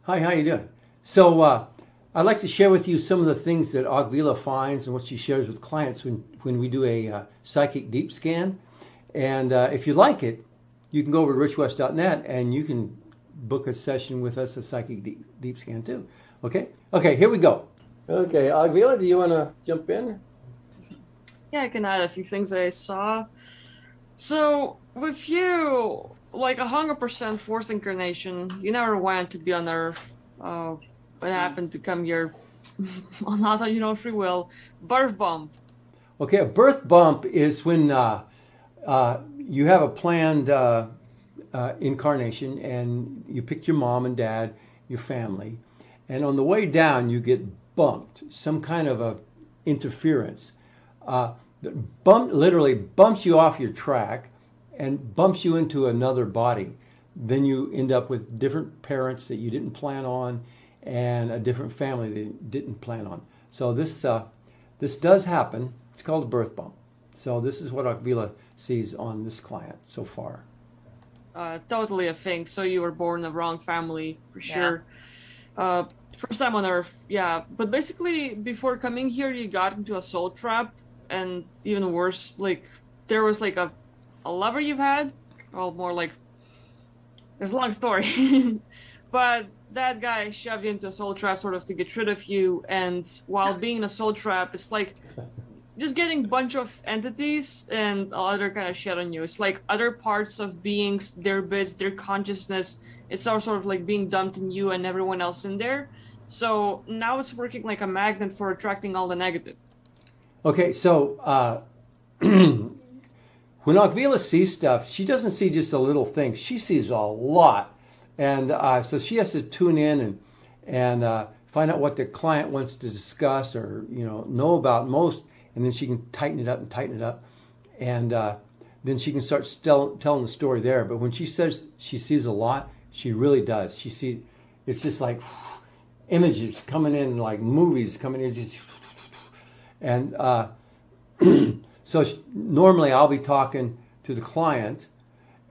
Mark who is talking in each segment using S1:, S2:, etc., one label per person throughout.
S1: Hi, how you doing? So I'd like to share with you some of the things that Agvila finds and what she shares with clients when we do a psychic deep scan. And if you like it, you can go over to richwest.net and you can book a session with us, a psychic deep scan too. Okay? Okay, here we go. Okay, Agvila, do you want to jump in?
S2: Yeah, I can add a few things that I saw. So, with you, like 100% forced incarnation, you never wanted to be on Earth. What happened to come here not on your own free will? Birth bump.
S1: Okay, a birth bump is when you have a planned incarnation and you pick your mom and dad, your family, and on the way down you get bumped, some kind of a interference. That literally bumps you off your track and bumps you into another body. Then you end up with different parents that you didn't plan on and a different family that you didn't plan on. So this does happen. It's called a birth bump. So this is what Akvila sees on this client so far.
S2: Totally a thing. So you were born in the wrong family, for
S3: Yeah.
S2: sure. Uh, First time on Earth, yeah. But basically, before coming here, you got into a soul trap, and even worse, like there was like a lover you've had. Well, more like there's a long story, but that guy shoved you into a soul trap sort of to get rid of you. And while being in a soul trap, it's like just getting a bunch of entities and other kind of shit on you. It's like other parts of beings, their bits, their consciousness. It's all sort of like being dumped in you and everyone else in there. So now it's working like a magnet for attracting all the negative.
S1: Okay, so when Akvila sees stuff, she doesn't see just a little thing. She sees a lot, and so she has to tune in and find out what the client wants to discuss or know about most, and then she can tighten it up and tighten it up, and then she can start telling the story there. But when she says she sees a lot, she really does. She sees it's just like images coming in, like movies coming in, and so normally I'll be talking to the client,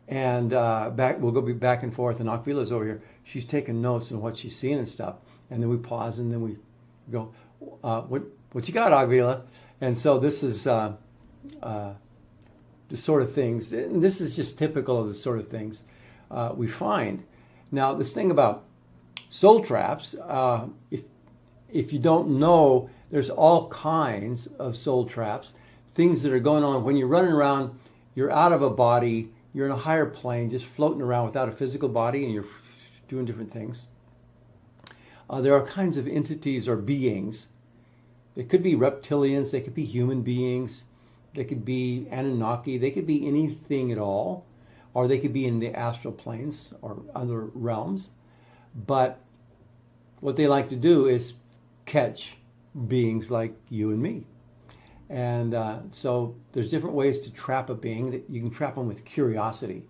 S1: and we'll go be back and forth, and Akvila's over here. She's taking notes on what she's seeing and stuff, and then we pause, and then we go, what you got, Akvila? And so this is the sort of things, and this is just typical of the sort of things we find. Now, this thing about soul traps, if you don't know, there's all kinds of soul traps, things that are going on when you're running around, you're out of a body, you're in a higher plane, just floating around without a physical body, and you're doing different things. There are kinds of entities or beings. They could be reptilians, they could be human beings, they could be Anunnaki, they could be anything at all, or they could be in the astral planes or other realms. But what they like to do is catch beings like you and me. And so there's different ways to trap a being. That you can trap them with curiosity.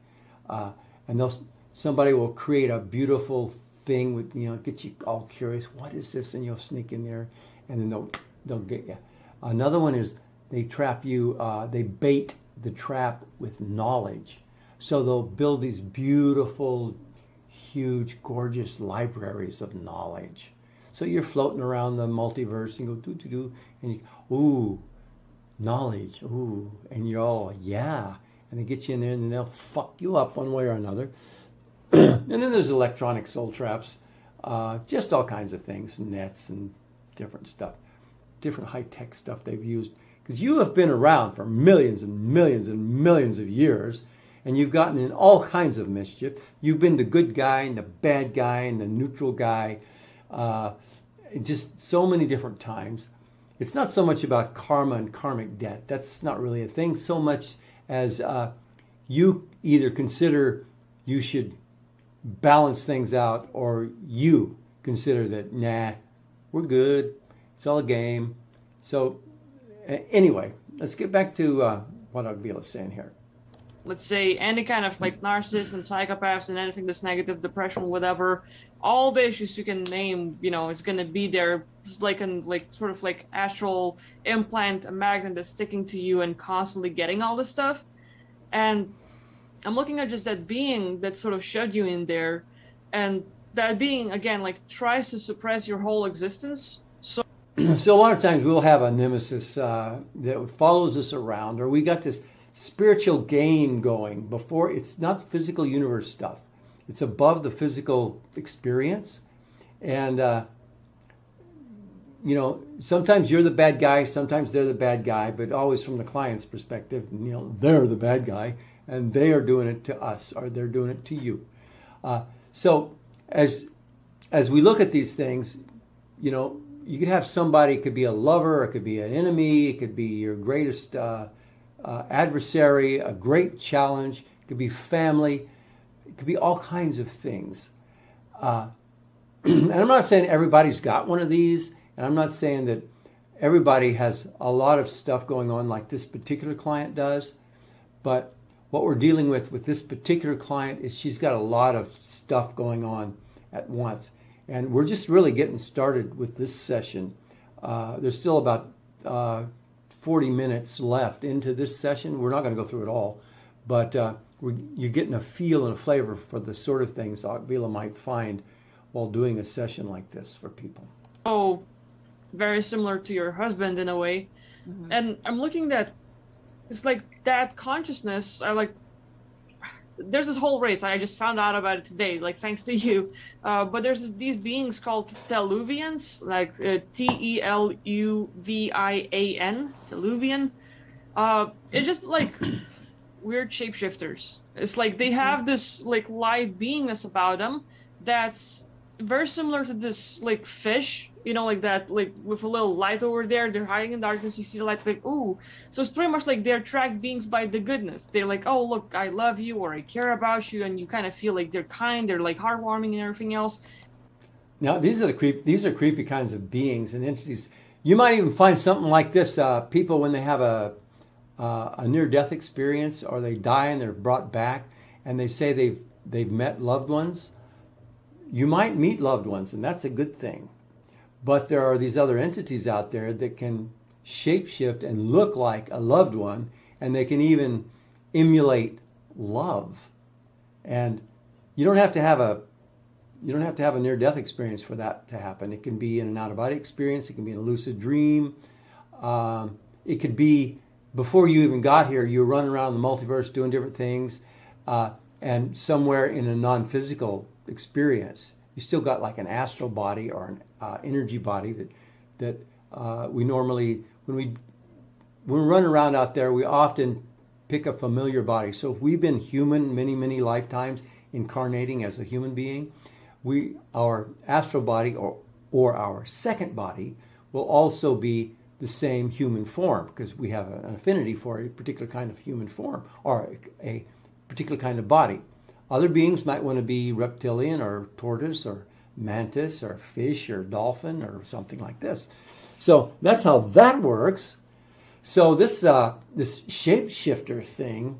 S1: And somebody will create a beautiful thing with, get you all curious. What is this? And you'll sneak in there and then they'll get you. Another one is they trap you, they bait the trap with knowledge. So they'll build these beautiful, huge, gorgeous libraries of knowledge. So you're floating around the multiverse and go do do do, and ooh, knowledge, ooh, and you're all yeah, and they get you in there and then they'll fuck you up one way or another. And then there's electronic soul traps, just all kinds of things, nets and different stuff, different high-tech stuff they've used. Because you have been around for millions and millions and millions of years, and you've gotten in all kinds of mischief. You've been the good guy and the bad guy and the neutral guy, just so many different times. It's not so much about karma and karmic debt. That's not really a thing so much as you either consider you should balance things out, or you consider that, nah, we're good. It's all a game. So anyway, let's get back to what Agvila is saying here.
S2: Let's say any kind of like narcissists and psychopaths and anything that's negative, depression, whatever, all the issues you can name, it's gonna be there, just like sort of like astral implant, a magnet that's sticking to you and constantly getting all this stuff. And I'm looking at just that being that sort of shoved you in there, and that being again like tries to suppress your whole existence. So
S1: So a lot of times we'll have a nemesis that follows us around, or we got this spiritual game going before. It's not physical universe stuff. It's above the physical experience. And, sometimes you're the bad guy, sometimes they're the bad guy, but always from the client's perspective, they're the bad guy and they are doing it to us, or they're doing it to you. So as we look at these things, you could have somebody, it could be a lover, it could be an enemy, it could be your greatest adversary, a great challenge, it could be family, it could be all kinds of things. And I'm not saying everybody's got one of these, and I'm not saying that everybody has a lot of stuff going on like this particular client does, but what we're dealing with this particular client is she's got a lot of stuff going on at once. And we're just really getting started with this session. There's still about 40 minutes left into this session. We're not going to go through it all, but you're getting a feel and a flavor for the sort of things Akvila might find while doing a session like this for people.
S2: oh, very similar to your husband in a way.
S3: Mhm.
S2: And I'm looking at it's like that consciousness. There's this whole race. I just found out about it today, like thanks to you. But there's these beings called Teluvians, like Teluvian, Teluvian. It's just like weird shapeshifters. It's like they have this like light beingness about them that's very similar to this like fish, like that, like with a little light over there. They're hiding in darkness. You see the light, like ooh. So it's pretty much like they're tracked beings by the goodness. They're like, oh look, I love you, or I care about you, and you kind of feel like they're kind. They're like heartwarming and everything else.
S1: Now, these are creepy kinds of beings and entities. You might even find something like this. People, when they have a near-death experience, or they die and they're brought back, and they say they've met loved ones. You might meet loved ones, and that's a good thing. But there are these other entities out there that can shapeshift and look like a loved one, and they can even emulate love. And you don't have to have a near-death experience for that to happen. It can be in an out-of-body experience. It can be in a lucid dream. It could be before you even got here, you were running around the multiverse doing different things, and somewhere in a non-physical experience, you still got like an astral body or an energy body that we normally, when we run around out there, we often pick a familiar body. So if we've been human many lifetimes, incarnating as a human being, our astral body or our second body will also be the same human form, because we have an affinity for a particular kind of human form or a particular kind of body. Other beings might want to be reptilian or tortoise or mantis or fish or dolphin or something like this. So that's how that works. So this shapeshifter thing,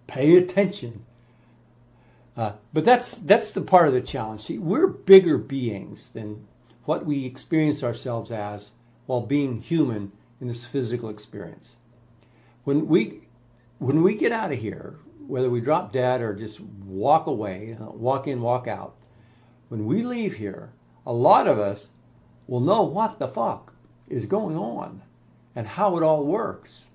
S1: pay attention. But that's the part of the challenge. See, we're bigger beings than what we experience ourselves as while being human in this physical experience. When we get out of here, whether we drop dead or just walk away, walk in, walk out, when we leave here, a lot of us will know what the fuck is going on and how it all works.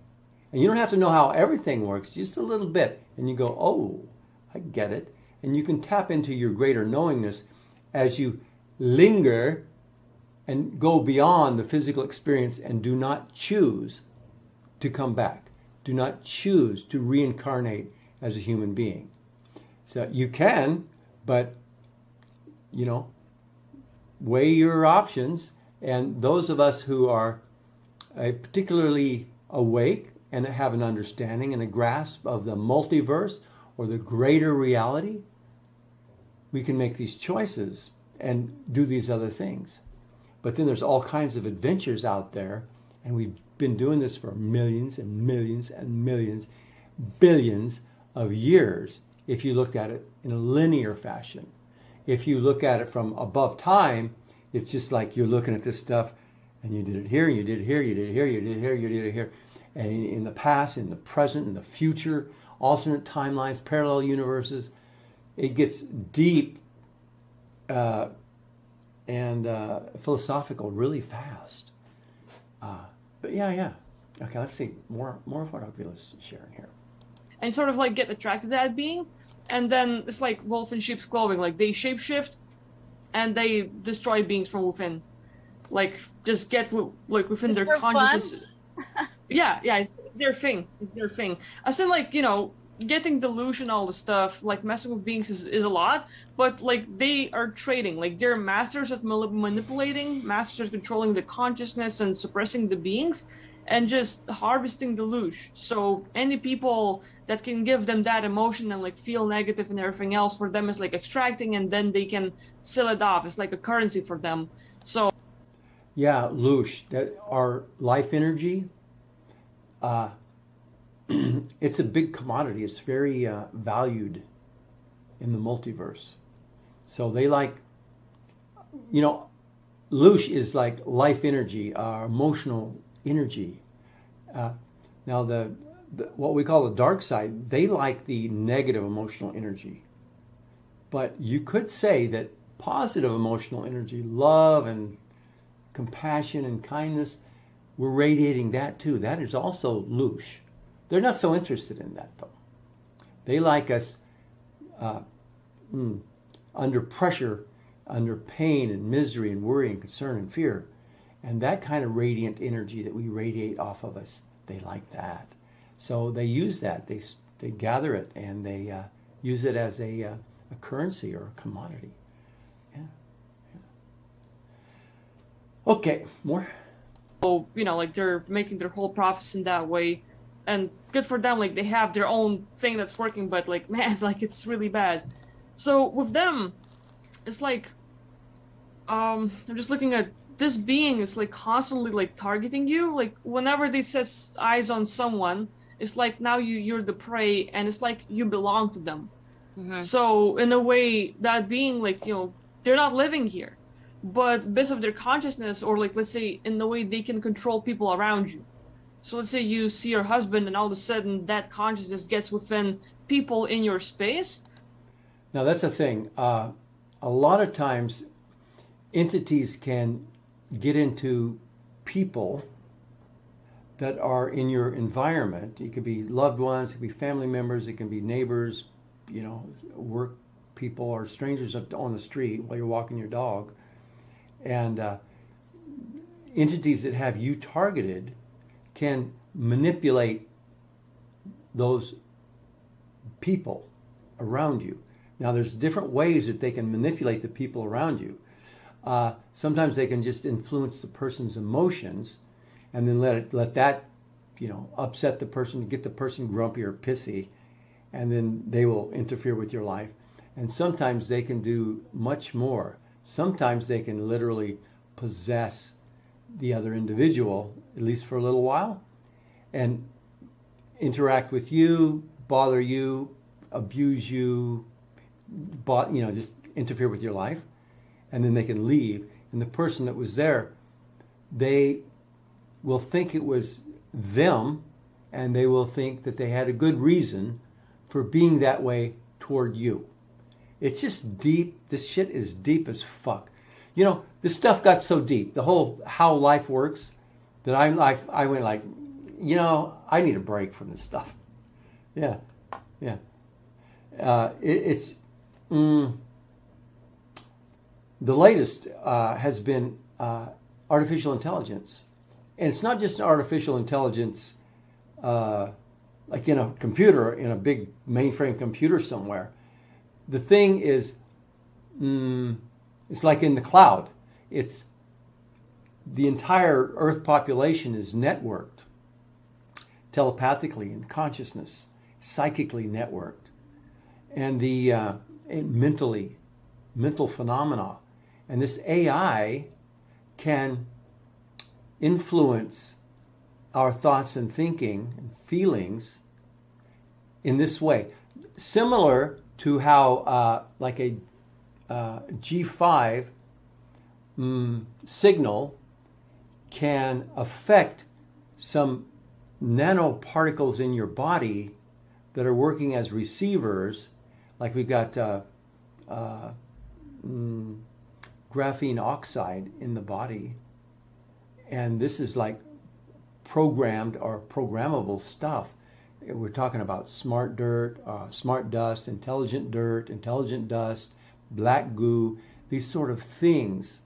S1: And you don't have to know how everything works, just a little bit. And you go, oh, I get it. And you can tap into your greater knowingness as you linger and go beyond the physical experience and do not choose to come back. Do not choose to reincarnate as a human being. So you can, but, weigh your options. And those of us who are particularly awake and have an understanding and a grasp of the multiverse or the greater reality, we can make these choices and do these other things. But then there's all kinds of adventures out there, and we've been doing this for millions and millions and millions, billions of years, if you looked at it in a linear fashion. If you look at it from above time, it's just like you're looking at this stuff, and you did it here, you did it here, you did it here, you did it here, you did it here. And in the past, in the present, in the future, alternate timelines, parallel universes, it gets deep and philosophical really fast. But yeah. Okay, let's see more of what Arvila's sharing here.
S2: And sort of like get attracted to that being, and then it's like wolf in sheep's clothing. Like they shapeshift, and they destroy beings from within. Like just get like within
S3: Just
S2: their
S3: for
S2: consciousness.
S3: fun?
S2: Yeah, it's their thing. It's their thing. I said, like, getting delusional, the stuff, like messing with beings is a lot, but like they are trading. Like they're masters at manipulating, masters at controlling the consciousness and suppressing the beings, and just harvesting the loosh. So any people that can give them that emotion and like feel negative and everything else, for them is like extracting, and then they can sell it off. It's like a currency for them. So
S1: Yeah, loosh, that our life energy. It's a big commodity. It's very valued in the multiverse. So they like, loosh is like life energy, emotional energy. Now the what we call the dark side, they like the negative emotional energy. But you could say that positive emotional energy, love and compassion and kindness, we're radiating that too. That is also loosh. They're not so interested in that though. They like us under pressure, under pain and misery and worry and concern and fear. And that kind of radiant energy that we radiate off of us, they like that. So they use that. They gather it and they use it as a currency or a commodity. Yeah. Okay, more?
S2: like they're making their whole profits in that way, and good for them. Like they have their own thing that's working, but like, man, like it's really bad. So with them, it's like, I'm just looking at this being is like constantly like targeting you. Like whenever they set eyes on someone, it's like now you're the prey, and it's like you belong to them. So in a way, that being like, they're not living here, but based of their consciousness, or like, let's say, in the way they can control people around you. So let's say you see your husband, and all of a sudden that consciousness gets within people in your space.
S1: Now that's a thing. A lot of times entities can get into people that are in your environment. It could be loved ones, it could be family members, it can be neighbors, work people or strangers on the street while you're walking your dog. And entities that have you targeted can manipulate those people around you. Now there's different ways that they can manipulate the people around you. Sometimes they can just influence the person's emotions and then let that upset the person, get the person grumpy or pissy, and then they will interfere with your life. And sometimes they can do much more. Sometimes they can literally possess the other individual, at least for a little while, and interact with you, bother you, abuse you, just interfere with your life, and then they can leave. And the person that was there, they will think it was them, and they will think that they had a good reason for being that way toward you. It's just deep. This shit is deep as fuck. This stuff got so deep, the whole how life works, that I went like, I need a break from this stuff. Yeah. It's the latest has been artificial intelligence. And it's not just an artificial intelligence like in a computer, in a big mainframe computer somewhere. The thing is, it's like in the cloud. It's the entire Earth population is networked telepathically in consciousness, psychically networked, and the mental phenomena. And this AI can influence our thoughts and thinking and feelings in this way, similar to how like a G5 signal can affect some nanoparticles in your body that are working as receivers, Like we've got graphene oxide in the body, and this is like programmed or programmable stuff. We're talking about smart dirt, smart dust, intelligent dust, black goo. These sort of things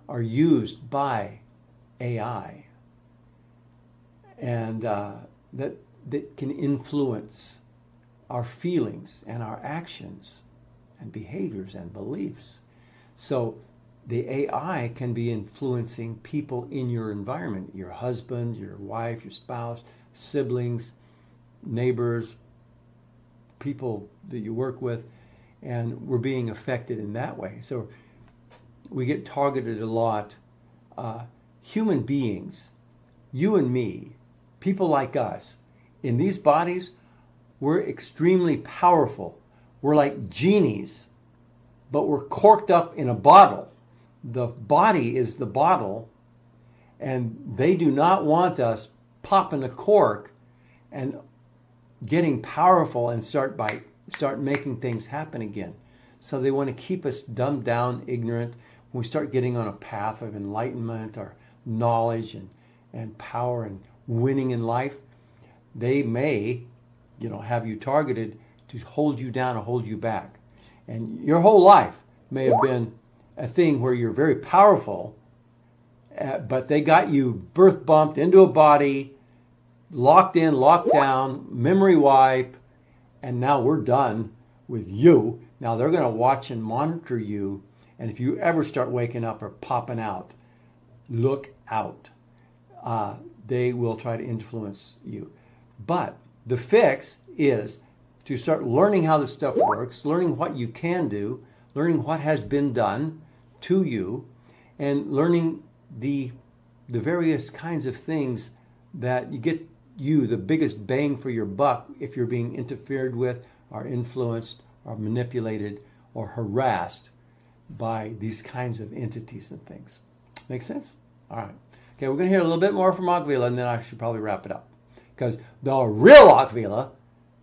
S1: are used by AI, and that can influence our feelings and our actions and behaviors and beliefs. So the AI can be influencing people in your environment, your husband, your wife, your spouse, siblings, neighbors, people that you work with, and we're being affected in that way. So we get targeted a lot. Human beings, you and me, people like us, in these bodies, we're extremely powerful. We're like genies, but we're corked up in a bottle. The body is the bottle, and they do not want us popping the cork and getting powerful and start making things happen again. So they want to keep us dumbed down, ignorant. When we start getting on a path of enlightenment or knowledge and power and winning in life, they may, have you targeted to hold you down or hold you back. And your whole life may have been a thing where you're very powerful, but they got you birth bumped into a body, locked in, locked down, memory wipe, and now we're done with you. Now they're going to watch and monitor you, and if you ever start waking up or popping out, look out. They will try to influence you. But the fix is to start learning how this stuff works, learning what you can do, learning what has been done to you, and learning the various kinds of things that you get the biggest bang for your buck if you're being interfered with or influenced or manipulated or harassed by these kinds of entities and things. Make sense? All right. Okay, we're going to hear a little bit more from Akvila, and then I should probably wrap it up. Because the real Akvila,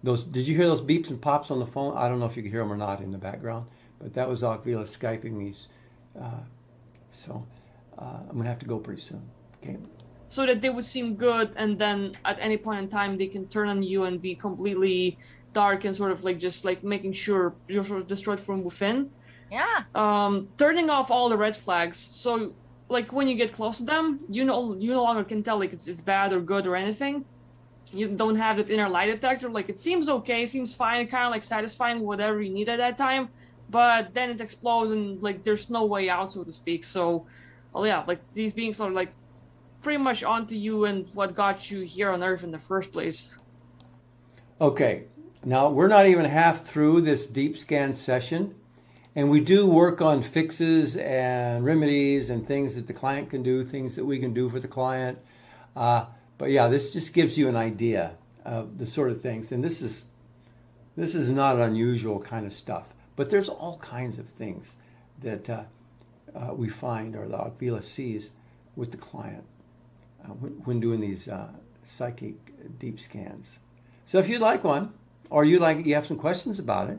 S1: did you hear those beeps and pops on the phone? I don't know if you could hear them or not in the background, but that was Akvila Skyping me. So I'm going to have to go pretty soon. Okay.
S2: So that they would seem good, and then at any point in time they can turn on you and be completely dark and sort of like just like making sure you're sort of destroyed from within.
S3: Yeah.
S2: Turning off all the red flags. So like when you get close to them, you no longer can tell like it's bad or good or anything. You don't have that inner lie detector. Like it seems okay, seems fine, kind of like satisfying whatever you need at that time, but then it explodes and like there's no way out, so to speak. So, well, yeah, like these beings are like pretty much onto you and what got you here on Earth in the first place.
S1: Okay, now we're not even half through this deep scan session, and we do work on fixes and remedies and things that the client can do, things that we can do for the client. But yeah, this just gives you an idea of the sort of things, and this is not unusual kind of stuff. But there's all kinds of things that we find, or the Akvila sees with the client when doing these psychic deep scans. So if you'd like one, or you have some questions about it,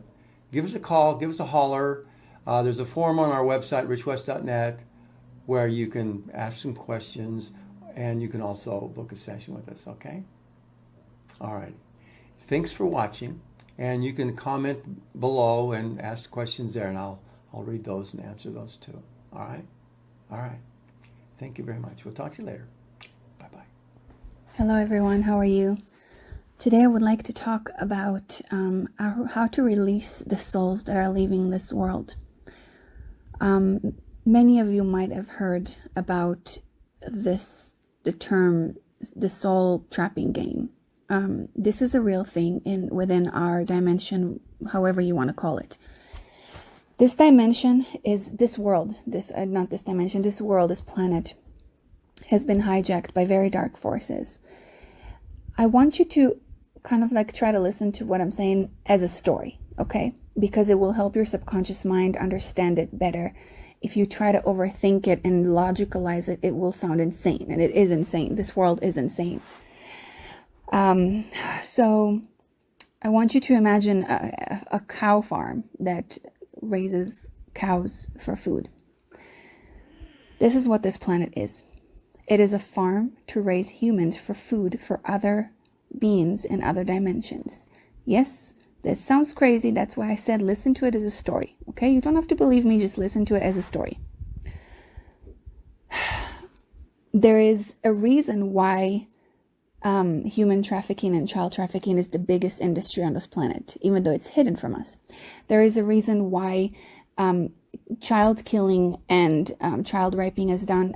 S1: give us a call, give us a holler. There's a form on our website, richwest.net, where you can ask some questions, and you can also book a session with us, okay? All right. Thanks for watching, and you can comment below and ask questions there, and I'll read those and answer those too. All right? All right. Thank you very much. We'll talk to you later. Bye-bye.
S4: Hello, everyone. How are you? Today, I would like to talk about how to release the souls that are leaving this world. Many of you might have heard about the term, the soul trapping game. This is a real thing within our dimension, however you want to call it. This dimension is this world, this planet has been hijacked by very dark forces. I want you to kind of like try to listen to what I'm saying as a story, okay? Because it will help your subconscious mind understand it better. If you try to overthink it and logicalize it, it will sound insane, and it is insane. This world is insane. So I want you to imagine a cow farm that raises cows for food. This is what this planet is. It is a farm to raise humans for food for other beings in other dimensions. Yes, this sounds crazy. That's why I said listen to it as a story. Okay, you don't have to believe me, just listen to it as a story. There is a reason why human trafficking and child trafficking is the biggest industry on this planet, even though it's hidden from us. There is a reason why child killing and child raping is done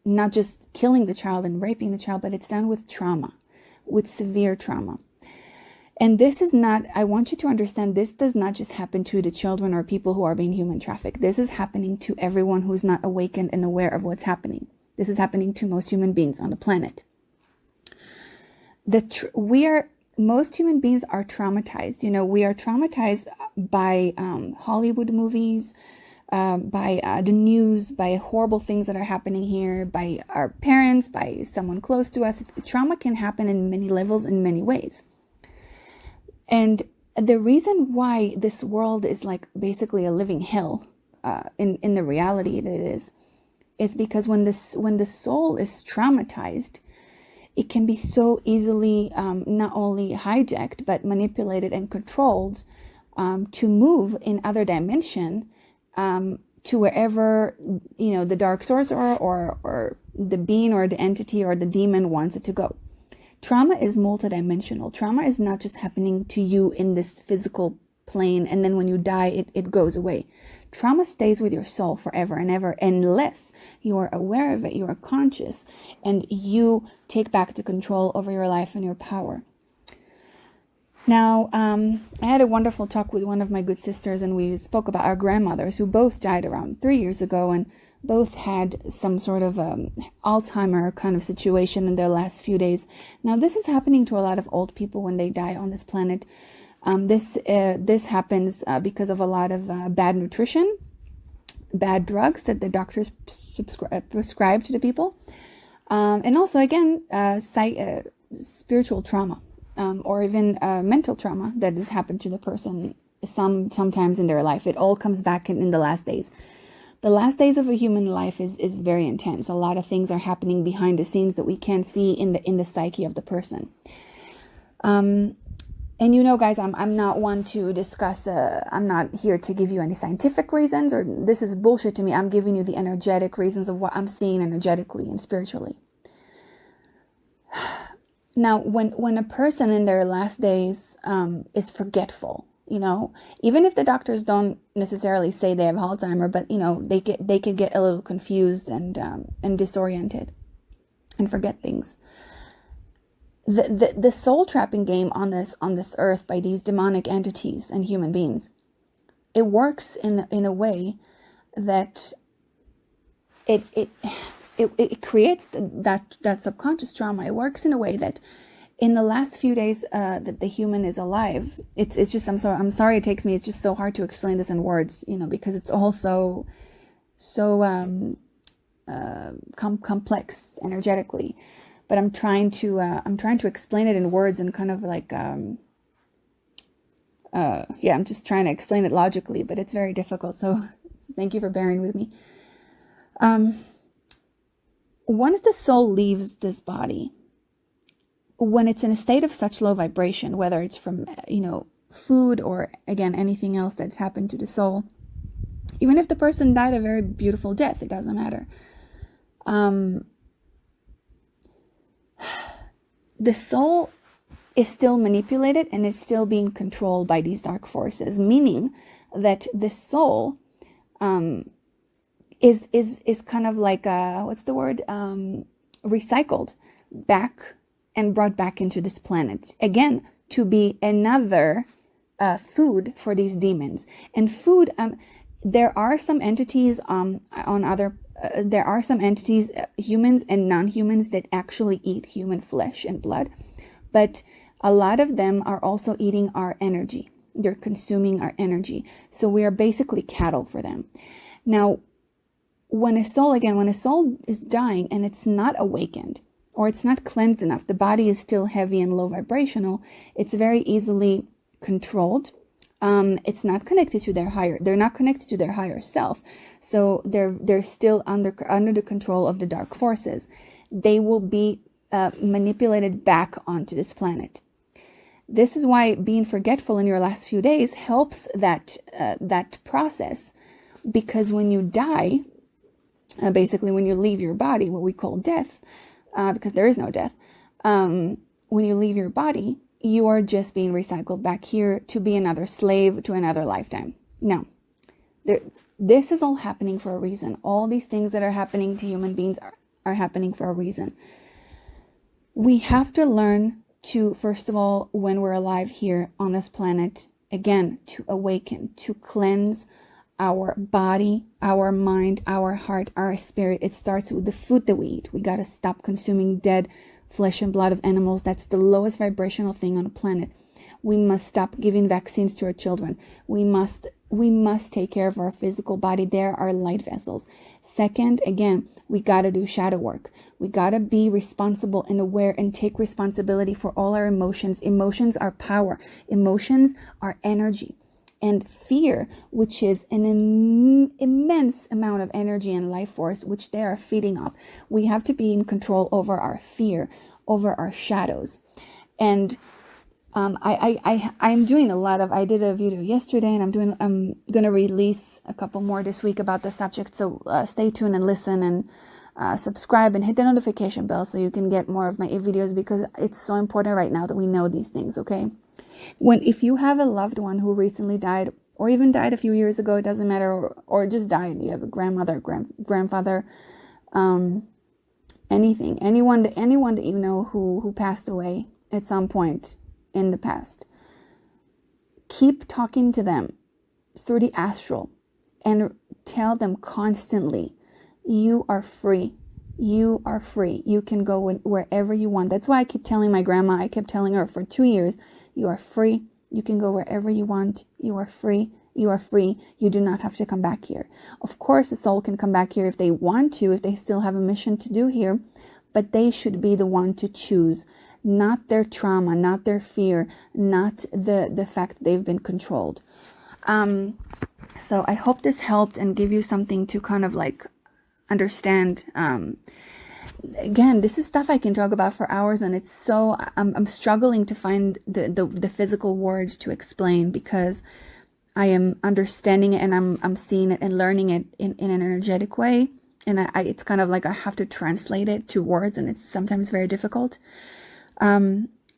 S4: not just killing the child and raping the child, but it's done with trauma, with severe trauma. And this is not, I want you to understand, this does not just happen to the children or people who are being human trafficked. This is happening to everyone who's not awakened and aware of what's happening. This is happening to most human beings on the planet. Most human beings are traumatized. You know, we are traumatized by Hollywood movies, by the news, by horrible things that are happening here, by our parents, by someone close to us. Trauma can happen in many levels, in many ways. And the reason why this world is like basically a living hell in the reality that it is because when the soul is traumatized, it can be so easily not only hijacked but manipulated and controlled to move in other dimension to wherever, you know, the dark source or the being or the entity or the demon wants it to go. Trauma is multidimensional. Trauma is not just happening to you in this physical plane and then when you die it goes away. Trauma stays with your soul forever and ever unless you are aware of it, you are conscious, and you take back the control over your life and your power. Now, I had a wonderful talk with one of my good sisters, and we spoke about our grandmothers who both died around 3 years ago, and both had some sort of Alzheimer kind of situation in their last few days. Now, this is happening to a lot of old people when they die on this planet. This happens because of a lot of bad nutrition, bad drugs that the doctors prescribe to the people, and also again spiritual trauma or even mental trauma that has happened to the person sometimes in their life. It all comes back in the last days. The last days of a human life is very intense. A lot of things are happening behind the scenes that we can't see in the psyche of the person. And you know, guys, I'm not one to discuss, I'm not here to give you any scientific reasons, or this is bullshit to me. I'm giving you the energetic reasons of what I'm seeing energetically and spiritually. Now, when a person in their last days is forgetful, you know, even if the doctors don't necessarily say they have Alzheimer, but, you know, they could get a little confused and disoriented and forget things. The soul trapping game on this earth by these demonic entities and human beings, it works in a way that it creates that subconscious trauma. It works in a way that in the last few days that the human is alive, it's just I'm sorry it takes me, it's just so hard to explain this in words, you know, because it's all so complex energetically. But I'm trying to explain it in words and kind of like I'm just trying to explain it logically, but it's very difficult. So thank you for bearing with me. Once the soul leaves this body, when it's in a state of such low vibration, whether it's from, you know, food or again anything else that's happened to the soul, even if the person died a very beautiful death, it doesn't matter. The soul is still manipulated and it's still being controlled by these dark forces, meaning that the soul is kind of like recycled back and brought back into this planet again to be another food for these demons. And food, there are some entities there are some entities, humans and non-humans, that actually eat human flesh and blood, but a lot of them are also eating our energy. They're consuming our energy. So we are basically cattle for them. Now, when a soul is dying and it's not awakened, or it's not cleansed enough. The body is still heavy and low vibrational. It's very easily controlled. It's not connected to they're not connected to their higher self. So they're still under the control of the dark forces. They will be manipulated back onto this planet. This is why being forgetful in your last few days helps that process, because when you die, basically when you leave your body, what we call death, because there is no death, when you leave your body, you are just being recycled back here to be another slave to another lifetime. Now, this is all happening for a reason. All these things that are happening to human beings are happening for a reason. We have to learn to, first of all, when we're alive here on this planet, again, to awaken, to cleanse our body, our mind, our heart, our spirit. It starts with the food that we eat. We got to stop consuming dead flesh and blood of animals. That's the lowest vibrational thing on the planet. We must stop giving vaccines to our children. We must take care of our physical body. They're our light vessels. Second, again, we got to do shadow work. We got to be responsible and aware and take responsibility for all our emotions. Emotions are power. Emotions are energy. And fear, which is an immense amount of energy and life force, which they are feeding off. We have to be in control over our fear, over our shadows. And I'm doing I did a video yesterday, and I'm going to release a couple more this week about the subject. So stay tuned and listen, and subscribe and hit the notification bell so you can get more of my videos, because it's so important right now that we know these things, okay? If you have a loved one who recently died, or even died a few years ago, it doesn't matter, or just died, you have a grandmother, grandfather, anyone that you know who passed away at some point in the past, keep talking to them through the astral and tell them constantly, you are free. You are free. You can go wherever you want. That's why I keep telling my grandma, I kept telling her for 2 years, you are free. You can go wherever you want. You are free. You are free. You do not have to come back here. Of course, the soul can come back here if they want to, if they still have a mission to do here, but they should be the one to choose, not their trauma, not their fear, not the fact that they've been controlled. So I hope this helped and give you something to kind of like understand. Again, this is stuff I can talk about for hours, and it's so I'm struggling to find the physical words to explain, because I am understanding it and I'm seeing it and learning it in an energetic way, and it's kind of like I have to translate it to words, and it's sometimes very difficult.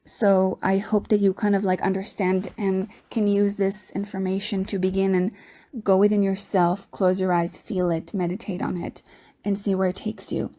S4: So I hope that you kind of like understand and can use this information to begin and go within yourself, close your eyes, feel it, meditate on it, and see where it takes you.